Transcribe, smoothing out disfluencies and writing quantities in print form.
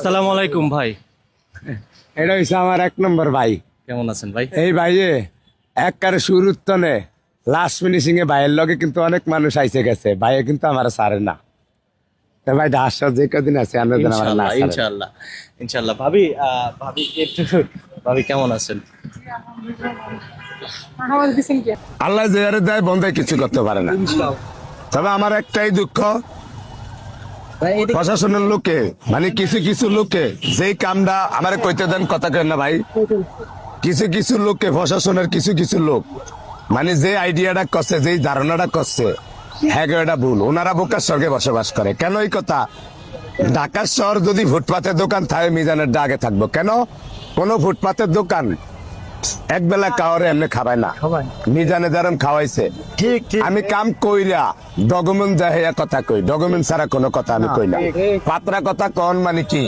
আসসালামু আলাইকুম ভাই। এটা হচ্ছে আমার 1 নম্বর ভাই। কেমন আছেন ভাই? এই ভাইয়ে একবারে শুরুর তনে লাস্ট ফিনিশিং এ ভাইয়ের লগে কিন্তু অনেক মানুষ আইসে গেছে, ভাইয়ে কিন্তু আমার ছাড়ে না। তা ভাই আশা যে কদিন আছে আমার না ইনশাআল্লাহ ছাড়ে। ইনশাআল্লাহ ইনশাআল্লাহ। ভাবি ভাবি একটু ভাবি কেমন আছেন? আল্লাহ যে আরে দেয় বন্ধে কিছু করতে পারে না। তবে আমার একটাই দুঃখ, প্রশাসনের লোকে মানে কিছু কিছু লোকে যেই কামটা আমার কইতে দেন কথা কেন না ভাই, কিছু কিছু লোককে প্রশাসনের কিছু কিছু লোক মানে যে আইডিয়াটা করছে, যেই ধারণাটা করছে, হ্যাঁ এটা ভুল। ওনারা বোকার স্বর্গে বসবাস করে। কেন এই কথা? ঢাকার শহর যদি ফুটপাতের দোকান থাকে মিজানের আগে থাকবো কেন? কোন ফুটপাতের দোকান এক বেলা কাউরে এমনি খাবায় না, মিজানে যারম খাওয়াইছে। ঠিক ঠিক আমি কাম কইরা ডকুমেন্ট দেখাইয়া কথা কই, ডকুমেন্ট ছাড়া কোনো কথা আমি কই না। পাতরা কথা কন মানে কি?